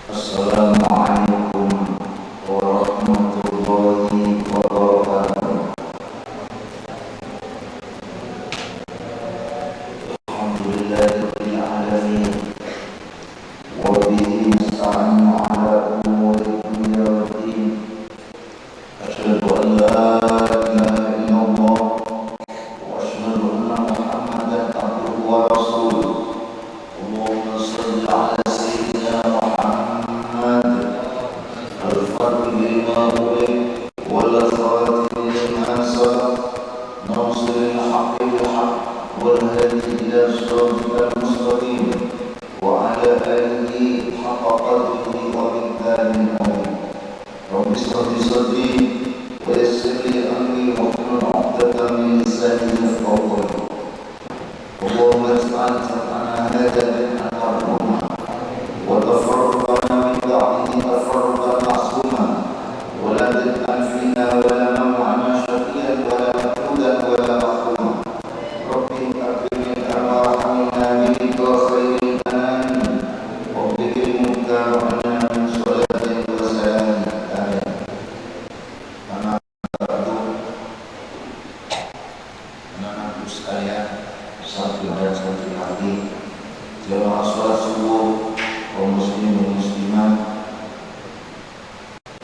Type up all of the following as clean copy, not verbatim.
Assalamualaikum warahmatullahi wabarakatuh. Alhamdulillahirabbil alamin wa bihi nasta'inu ala umuri dunya waddin. Asyhadu an la ilaha illallah wa asyhadu anna Muhammadan abduhu wa rasuluh. Allahumma shalli ala sayyidina Muhammad al-fatih lima ulil wal khatim lima sabaq nasiril haqqi bil haqq wal hadi ila siratal mustaqim wa ala alihi haqqa qadrihi wa miqdaril azim. Rabbi shrah li sadri wa yassir li amri wahlul 'uqdatam min lisani yafqahu qawli. Allahumma ij'al jam'ana hadha jam'an marhuma wa tafarraqana min ba'dihi tafarruqan ma'suma wa la taj'al fina wa la mam'ana shaqiyan wa la mahmudan wa la mahmuma. Rabbi akrimni kama hamilna bika khairil anam wa bihil muktarana min sholatin wa salam. Amin. Anak anak-anakku sekalian, satu dan satu hati, jemaah sholat subuh, kaum muslimin dan muslimat,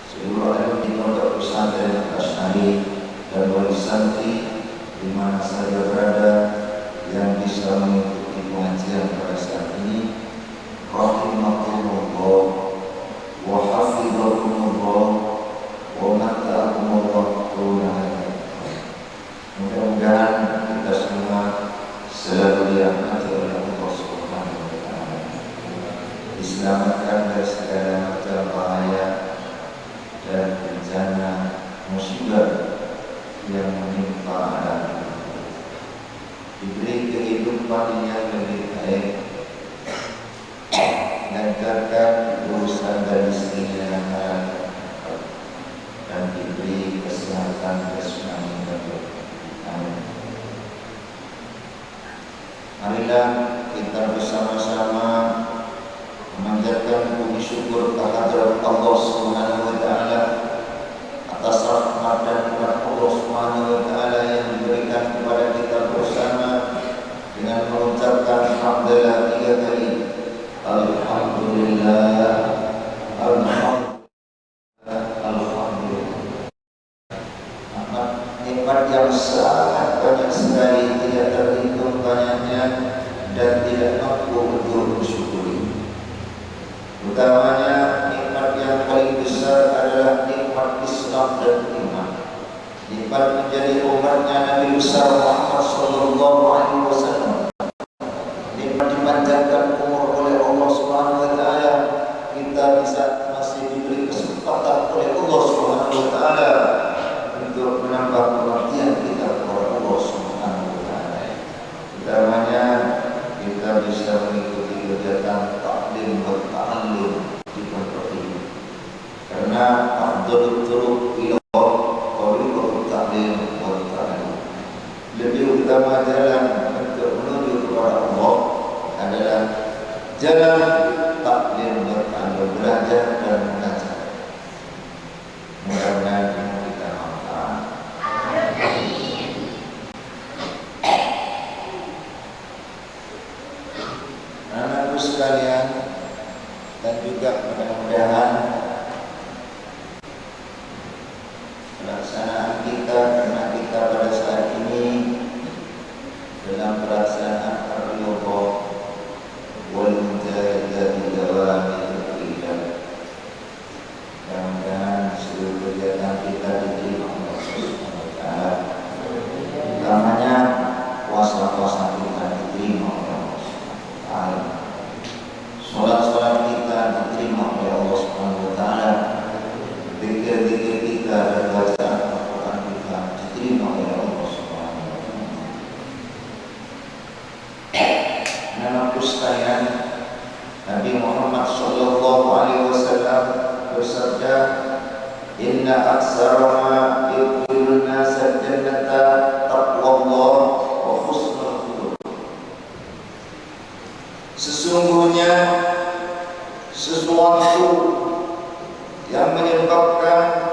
seluruh alim di pondok pesantren Al-Asy'ari dan wali santri di mana saja berada yang bisa mengikuti pengajian pada saat ini, rahimakumullah wa hafidhakumullah wa mata'akumullah tunahaya. Mudah-mudahan kita semua selalu dirahmati oleh Allah Subhanahu wa taala, diselamatkan dari segala macam bahaya dan bencana musibah yang menimpa alam, diberi kehidupan yang lebih baik, lancarkan urusan dan istrinya yang halal, dan diberi kesehatan jasmani dan rohani. Amin. Marilah kita bersama-sama memanjatkan puji syukur kehadirat Allah Subhanahu wa taala atas rahmat dan nikmat Allah Subhanahu wa taala yang diberikan kepada kita bersama dengan mengucapkan hamdalah 3 kali. Alhamdulillah, alhamdulillah, alhamdulillah. Nikmat yang sangat banyak sekali, tidak terhitung banyaknya dan tidak mampu untuk bersyukuri. Utamanya nikmat yang paling besar adalah nikmat Islam dan iman. Nikmat menjadi umatnya Nabi besar Muhammad sallallahu alaihi wasallam. Nikmat dipanjangkan umur oleh Allah Subhanahu wa taala. Kita bisa masih diberi kesempatan oleh Allah Subhanahu wa taala untuk menambah pengertian kita kepada Allah Subhanahu wa taala. Utamanya kita bisa mengikuti kegiatan taklim dan ta'allum di pondok ini. Karena afdhalul turuq ila Allah tariqut taklim wa ta'allum. Lebih utama jalan untuk menuju kepada Allah adalah jalan taklim dan ta'allum, belajar dan mengajar. Mudah-mudahan kita manfaat. Anak-anakku sekalian, dan juga mudah-mudahan pelaksanaan kita pada saat ini dalam pelaksanaan ar-riyadhah wal mujahadah di dalamil ibadah. Mudah-mudahan seluruh kegiatan kita diterima Allah Subhanahu wa taala. Utamanya puasa-puasa kita diterima oleh Allah Subhanahu wa taala. Salat-salat kita diterima oleh Allah Subhanahu wa taala. Zikir-zikir kita dan bacaan Al-Qur'an kita diterima oleh Allah Subhanahu wa taala. Anak-anakku sekalian, Nabi Muhammad sallallahu alaihi wasallam bersabda, "Inna aktsara ma yudkhilun nasa jannata taqwallah wa husnul khuluq." Sesungguhnya sesuatu yang menyebabkan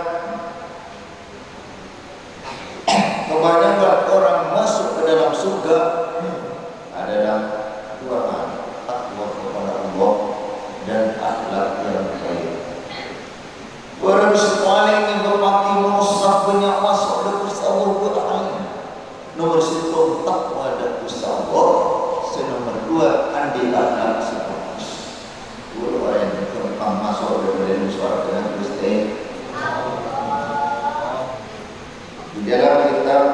kebanyakan orang masuk ke dalam surga adalah dua hal: takwa kepada Allah dan akhlak yang baik. Orang paling yang berpaki musaf banyak masuk ke Allah Ta'ala. Nomor satu takwa dan Allah. Nomor dua andi akhlak sebagus. Dua orang yang gampang masuk daripada suara dengan Gusti. Di dalam kitab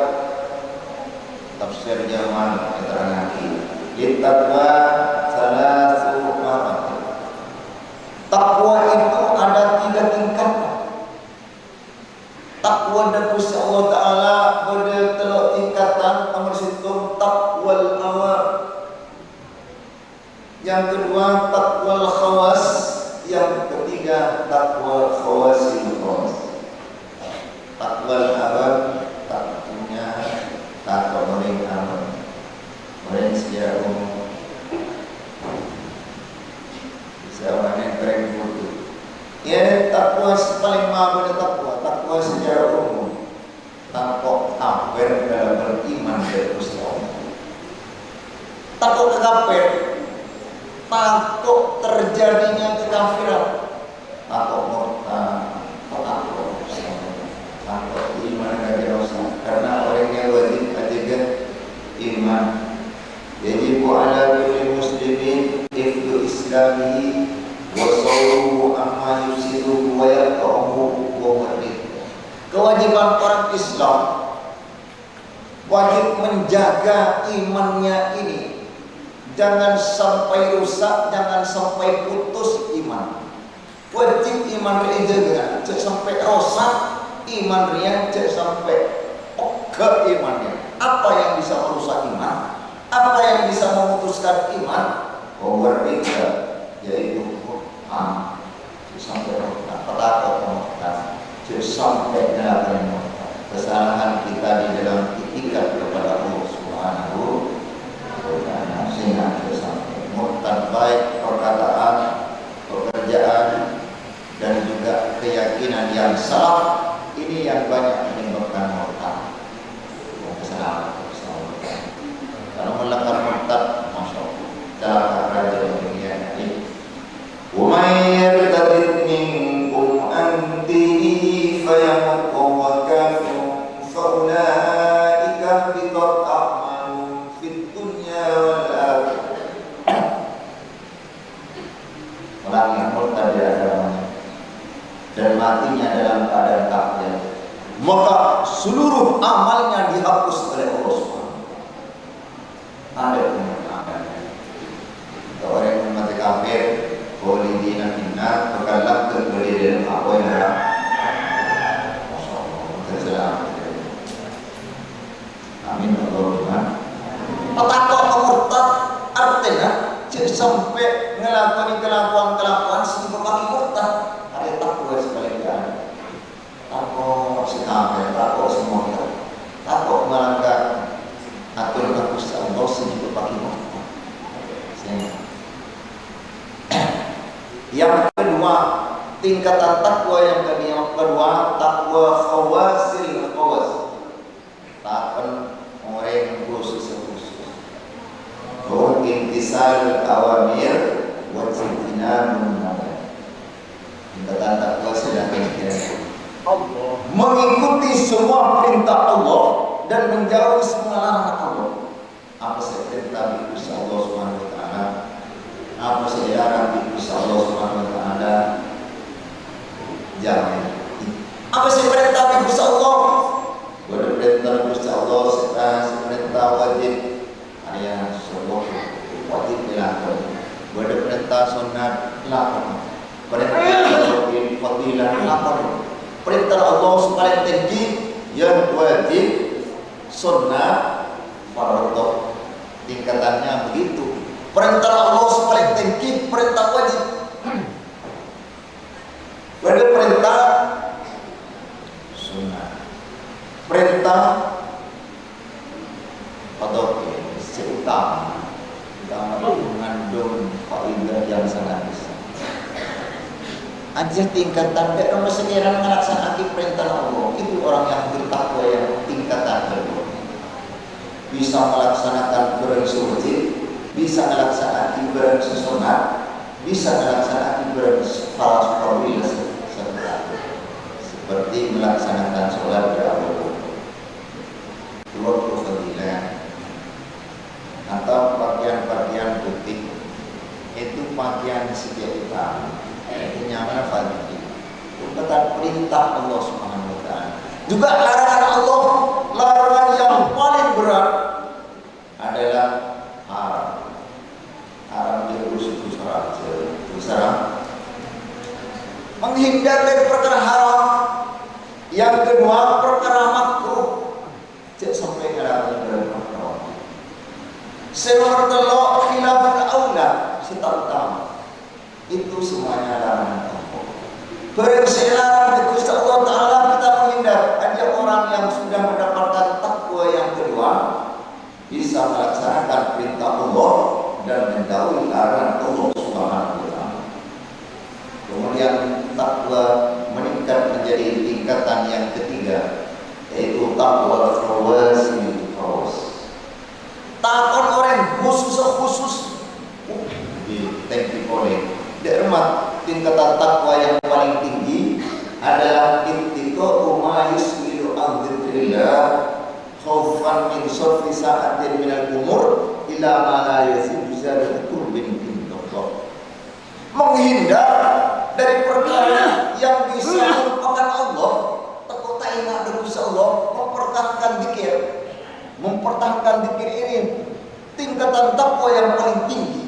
tafsir Jamal keterangan litatwa salasu maratib. Takwa itu ada 3 tingkatan. Takwa dan Gusti Allah Ta'ala pada telok tingkatan. Nomor satu takwal awam, yang kedua takwal khawas, yang ketiga takwa khawasil khawas. Takwal awam tak punya takwa orang awam, orang secara umum. Siapa yang keren itu? Ya, takwa paling mahal pada takwa secara umum. Takwa kafir dalam beriman kepada Gusti Allah. Takwa kafir, takut terjadinya kekafiran, takut murtad, takut iman dari dosa. Karena orangnya wajib ajakan iman. Yajibu ala kulli muslimin ifdu islamihi wa sawruhu amma yusiruhu wa yaqahu wa mardid. Kewajiban orang Islam wajib menjaga imannya ini. Jangan sampai rusak, jangan sampai putus iman. Wajib iman dia jaga, jangan sampai rusak iman dia, jangan sampai ke imannya. Apa yang bisa merusak iman? Apa yang bisa memutuskan iman? Berbeda, yaitu sampai takut, sampai dalam kesalahan kita di dalam itikad kepada Allah Subhanahu wa Ta'ala, sehingga sampai murtad, baik perkataan, pekerjaan, dan juga keyakinan yang salah. Ini yang banyak menyebabkan murtad, kesalahan. Kalau melanggar murtad, masya Allah, cara raja yang demikian ini. Umayyar tadid minkum antihi fayamut wa kafirun faulaika bidat a'malum fid dunya wal akhirah. Orang yang murtad di agamanya dan matinya dalam keadaan kafir, maka seluruh amalnya dihapus oleh Allah Subhanahu. Ada penyebutannya. Kalau orang yang mati kafir, kholidina finnar, berkalah kembali dalam apa yang ada. Masyaallah. Amin Allahumma. Takut murtad artinya jangan sampai melakukan kelakuan sebelum mati murtad. Ada takwa sebaliknya. Takut sekali, takut semuanya. Takut melanggar aturan Gusti Allah sehingga pakai murtad. Yang kedua, tingkatan takwa yang kedua, takwa khawasil khawas. Takwa orang khusus. Intisal awamir wa tinabun nawahi. Tingkatan takwa sedang Allah, mengikuti semua perintah Allah dan menjauhi semua larangan Allah. Apa saja perintah Gusti Allah Subhanahu wa Ta'ala, apa saja larangan Gusti Allah Subhanahu wa Ta'ala, jangan. Apa saja perintah Gusti Allah, perintah Gusti Allah perintah wajib, ada sebuah wajib dilakukan. Perintah sunat lakukan. Perintah fadilah lakukan. Perintah Allah paling tinggi yang wajib, sunnah, fardhu. Tingkatannya begitu. Perintah Allah paling tinggi, perintah wajib. Ada perintah sunnah, perintah fardhu seutama mengandung faidah yang sangat besar. Aja tingkatan tidak nomor sekiranya melaksanakan perintah Allah. Itu orang yang bertakwa yang tingkatan kedua. Bisa melaksanakan ibadah suci, bisa melaksanakan ibadah sunat, bisa melaksanakan ibadah fardhu seperti melaksanakan sholat berapa waktu fadilah atau pakaian-pakaian putih itu pakaian setiap utama. Itu nyaman fadilah. Bukan perintah Allah Subhanahu wa taala. Juga larangan Allah, larangan yang paling berat adalah haram. Haram itu saja. Menghindar dari perkara haram. Yang kedua, perkara makruh. Jangan sampai ngarang dari makruh. Senomor telo khilaful aula, sita utama. Itu semuanya larangan Allah. Bersilaran Gusti Allah Taala kita menghindar. Ada orang yang sudah mendapatkan takwa yang kedua, bisa melaksanakan perintah Allah dan menjauhi larangan Allah Subhanahu wa taala. Kemudian takwa meningkat menjadi tingkatan yang ketiga, yaitu takwa khawasil khawas. Takon orang khusus di tengki oleh dermat. Tingkatan takwa yang paling tinggi adalah ittiqa'u ma yusmilu an dzikrillah khaufan min sarfi sa'atin minal umur ila ma la yazidu ziyadatu qurbin indallah. Menghindar dari perkara yang bisa melupakan Allah, takut tak ingat dengan Allah, mempertahankan zikir ini tingkatan takwa yang paling tinggi.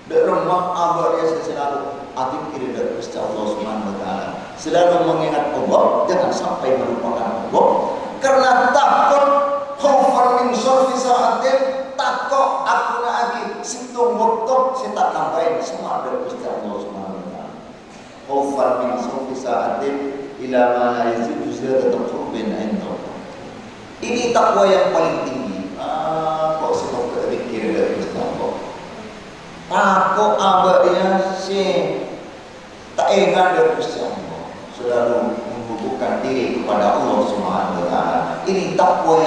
Dan rumah abad yang selalu hati kiri dari Gusti Allah Subhanahu wa taala. Selalu mengingat Allah, jangan sampai melupakan Allah. Karena takut khaufan min syarri sa'atin, takut aku lagi situng waktu saya tak tambahin semua dari Gusti Allah Subhanahu wa taala. Khaufan min syarri sa'atin ila ma la yazidu ziyadatan qurbin indallah. Ini takwa yang paling tinggi. Kok sebab berzikir dari Gusti Allah. Takut abadnya si tak ingat dari Gusti Allah, selalu menghubungkan diri kepada Allah Subhanahu wa taala. Ini takwa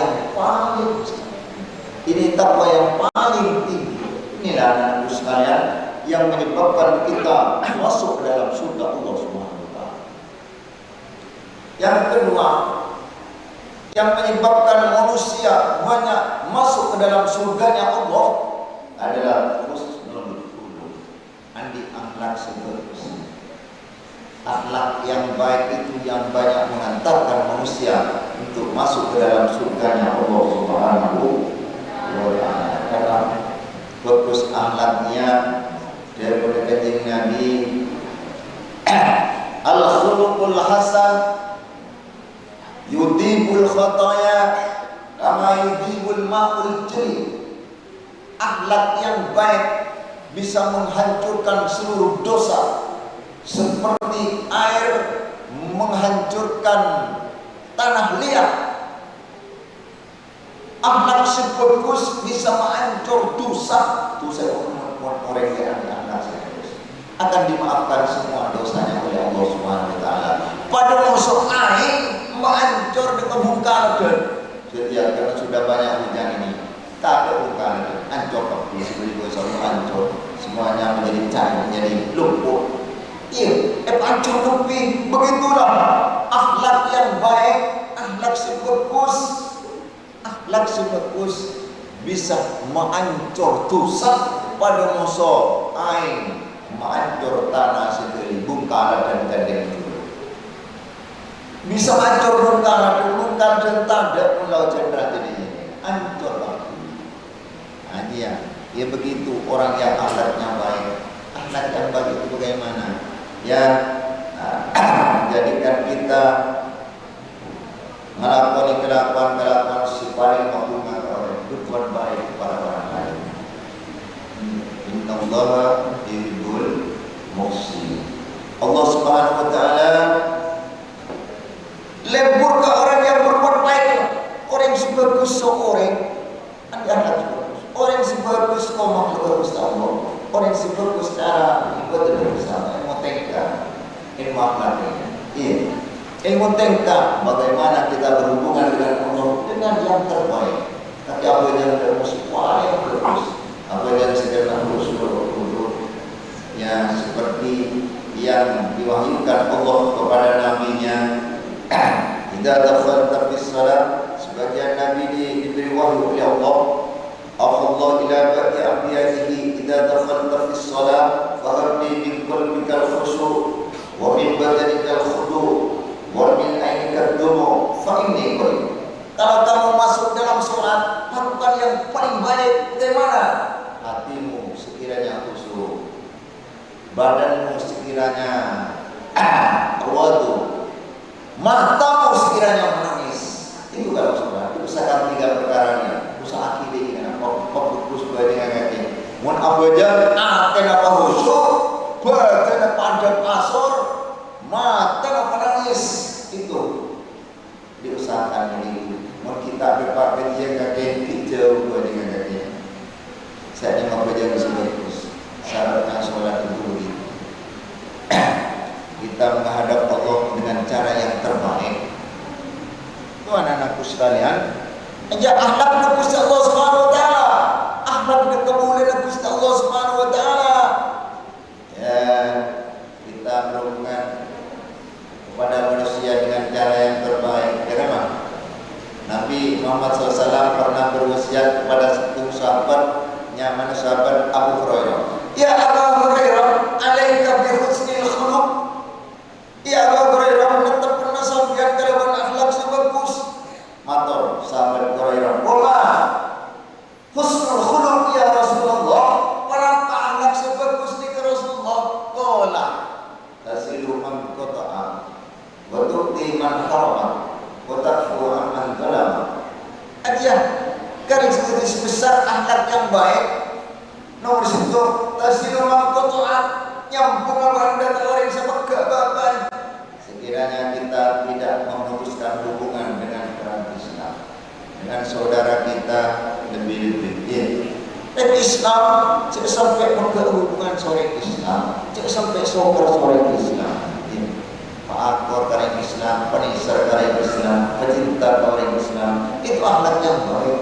yang paling tinggi. Inilah anak sekalian yang menyebabkan kita masuk ke dalam surga Allah Subhanahu wa taala. Yang kedua, yang menyebabkan manusia banyak masuk ke dalam surganya Allah adalah akhlak sebagus. Akhlak yang baik itu yang banyak mengantarkan manusia untuk masuk ke dalam surganya Allah Subhanahu wa taala. Karena bagus akhlaknya daripada kanjeng Nabi al-khuluqul hasan yudibul khataya kama yudibul ma'ul jari. Akhlak yang baik bisa menghancurkan seluruh dosa seperti air menghancurkan tanah liat. Akhlak sebagus bisa menghancur dosa orang yang akhlak sebagus akan dimaafkan semua dosanya oleh Allah Subhanahu wa taala. Pada musuh air menghancur dengan bungkaran. Jadi karena sudah banyak hujan ini tak ada bungkaran, hancur kabeh seluruh hancur, semuanya menjadi cair, menjadi lumpuh. Iya, hancur kabeh. Begitulah akhlak yang baik, akhlak sebagus bisa menghancur dosa pada musuh air, menghancur tanah sendiri, bungkaran dan gandeng itu. Bisa hancur bungkaran dan tanda pulau Cendra jadi hancur lah. Ya begitu orang yang akhlaknya baik. Akhlak yang baik itu bagaimana? Ya, jadikan kita melakukan kelakuan si paling maklumah oleh berbuat baik kepada orang lain. Innallaha yuhibbul muhsinin. Allah Subhanahu wa taala lebur ke orang yang berbuat baik. Orang sebagus seorang anda orang sebagus kau makhluk Allah, orang sebagus cara ibadah bersama, emotika. akhlak ini. Iya. Ilmu tingkah bagaimana kita berhubungan dengan Allah dengan yang terbaik. Tapi apa yang terus yang terus, apa yang segala terus yang seperti yang diwahyukan Allah kepada nabinya. Idza dakhalta fis shalah, sebagian nabi diberi wahyu oleh Allah. Allah ila ba'di anbiya'ihi idza dakhalta fis shalah faharni min qalbika al-khushu' wa min badanika al-khudu' wa min ainika ad-dumu fa inni qarib. Kalau kamu masuk dalam sholat, lakukan yang paling baik. Bagaimana? Hatimu sekiranya khusyuk, badanmu sekiranya tawadu, matamu sekiranya menangis. Itu kalau sholat. Usahakan 3 perkaranya. Usaha akidah dengan fokus dengan kaki. Mun abajan aten apa khusyuk, badan pandang asor, mata apa nangis. Itu diusahakan ini. Mun kita berpakai dia kaki jauh dengan kaki. Saya ingin abajan bagus. Syaratnya sholat itu begitu. Kita menghadap Allah dengan cara yang terbaik. Itu anak-anakku sekalian, ya akhlak Gusti Allah Subhanahu wa taala, akhlak kemuliaan Gusti Allah Subhanahu wa taala. Ya, kita berhubungan kepada manusia dengan cara yang terbaik. Karena Nabi Muhammad SAW pernah berwasiat kepada satu sahabatnya, mana sahabat Abu Hurairah. Ya Abu Hurairah, alaika bi husnil khuluq. Ya Abu Hurairah, tetap pernah sampeyan kalawan akhlak sebagus. Matur sahabat Hurairah, "Wama husnul khuluq ya Rasulullah?" Apa akhlak sebagus ni ke Rasulullah? Qala tasilu man qata'a wa tu'ti man harama wa ta'fu man zalama. Aja garis besar akhlak yang baik. Nomor 1, tasilu man qata'a, nyambung orang dan orang yang sebagaimana. Sekiranya kita tidak memutuskan hubungan dengan orang Islam, dengan saudara kita lebih-lebih. Islam cek sampai hubungan sore Islam, cek sampai sore Islam. Pak Akor karena Islam, penisar karena Islam, pecinta orang Islam, itu akhlak yang baik.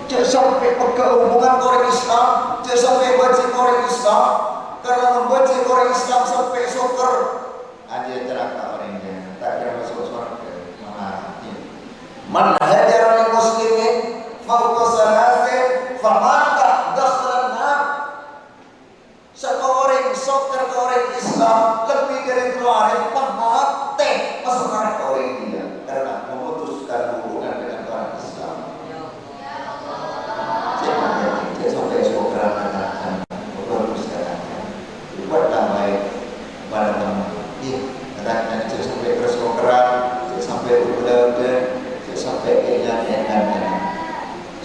Cek sampai hubungan orang Islam, cek sampai baca orang Islam. Karena membaca orang Islam sampai syukur aja celaka orangnya, tak kira masuk surga. Man hajara lil muslimin fawqa salasin famata dakhala nar. Seorang syukur ke orang Islam lebih dari 3 hari mati masuk neraka orang dia karena memutuskan hubungan dengan orang Islam. Dia sampai syukur akan buat baik pada kamu. Kadang-kadang cek sampai bersokeran, cek sampai udah, cek sampai kenyataan,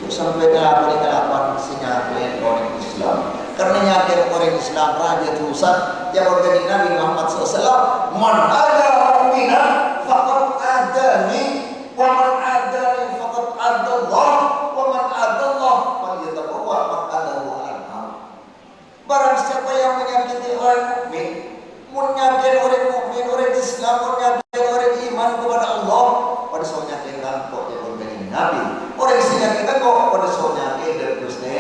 cek sampai kelapan sinyakin orang Islam. Karena nyakin orang Islam raja terusan yang organik Nabi Muhammad SAW. Man ada mu'minan faqad adani, wa man adani faqad adallah, wa man adallah falyatabawwa maq'adahu anhar. Barang siapa yang menyakiti orang mukmin, menyakitin orang mukmin, orang Islam, menyakitin orang iman kepada Allah, pada soalnya kita kok ya organik Nabi. Orang sehingga kita kok pada soalnya kita Gusti,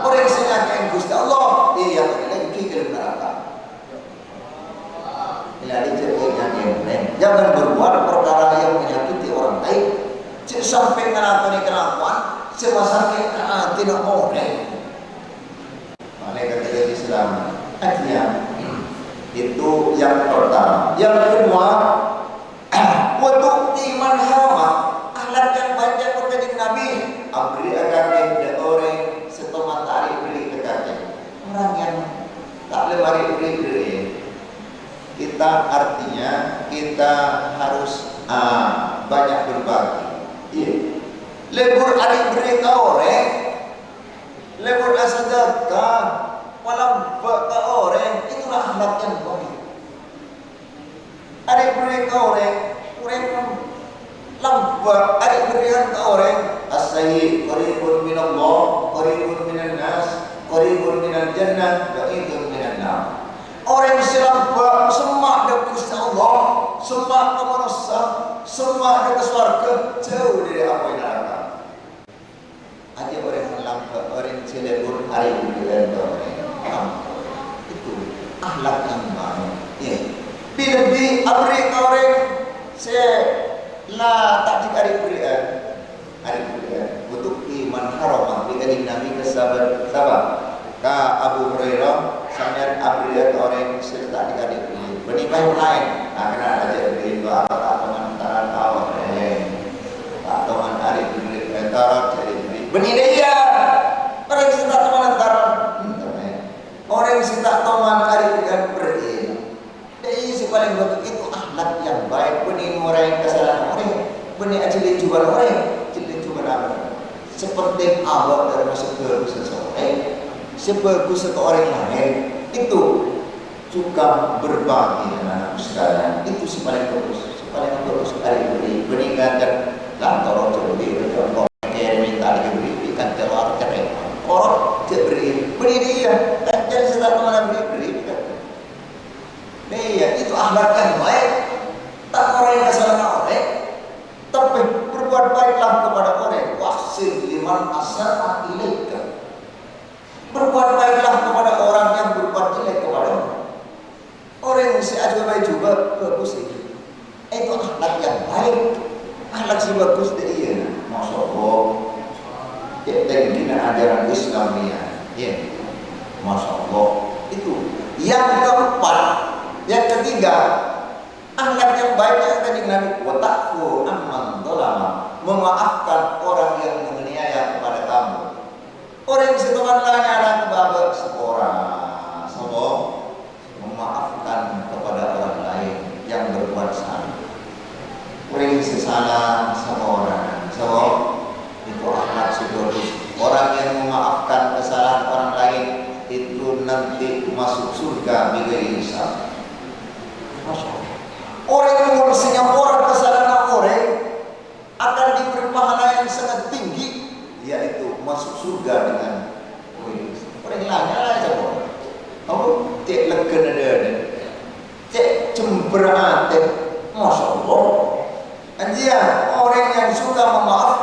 orang sehingga Gusti Allah, iya kita kita neraka. Jadi jangan berbuat perkara yang menyakiti orang lain. Sampai ngelakuin kelakuan semasa kita tidak boleh. Malaikat dari Islam artinya itu yang pertama. Yang kedua, waktu iman hama akhlak yang baik yang berkata Nabi abri akan ada orang setengah tari beri dekatnya orang yang tak lemari beri. Kita artinya kita harus banyak berbagi. Iya. Lebur adik beri ke orang, lebur asadaka, walau ke orang, itulah akhlak yang baik. Adik beri ke orang lambat, adik berikan ke orang. As-sayyid qaribun minallah, qaribun minan nas, qaribun minal jannah, wa idun minan nar. Orang yang semak dan Gusti akhlak yang baik. Ya. Bila di abri orang se la tak dikari berian, hari berian. Untuk iman haram di kadim Nabi kesabar sabar. Ka Abu Hurairah sampai abri orang se tak dikari berian. Bani baik lain. Karena ada berian itu apa tak teman antara awak tak teman hari berian antara jadi berian. Bani dia orang se tak teman antara orang se tak teman hari berian berian. Jadi paling bagus itu akhlak yang baik. Benih orang kesalahan orang, benih ajli juga orang, ajli juga orang. Seperti awak dari sebagus seseorang, sebagus seorang lain itu juga berbagi dengan sekalian. Itu si paling bagus, sekali beri. Benih kantor lantaran jadi contoh kayak minta diberi ikan telur cerai, orang diberi, benih dia, jadi setelah mana beri. Iya, itu akhlak yang baik. Tak orang yang kesalahan orang, tapi berbuat baiklah kepada orang. Wasil liman asya'a ilaika. Berbuat baiklah kepada orang yang berbuat jelek kepada orang. Orang yang seaja baik juga bagus itu. Itu akhlak yang baik. Akhlak si bagus dia. Masya Allah. Ya, dengan ajaran Islamiyah. Ya, Masya Allah. Itu. Yang keempat. Yang ketiga, akhlak yang baik yang tadi Nabi watakfu amman dolama, memaafkan orang yang menganiaya kepada kamu. Orang yang setelah lanyala kepada seorang, memaafkan kepada orang lain yang berbuat salah. Orang yang sesalah sama orang, itu akhlak sebagus. Orang yang memaafkan kesalahan orang lain itu nanti masuk surga bigari hisab. Orang yang membersihkan orang kesalahan orang akan diberi pahala yang sangat tinggi, yaitu masuk surga dengan orang yang lainnya aja orang. Kamu cek lega ada, cek cemberate, masya Allah. Anjir, orang yang suka memaafkan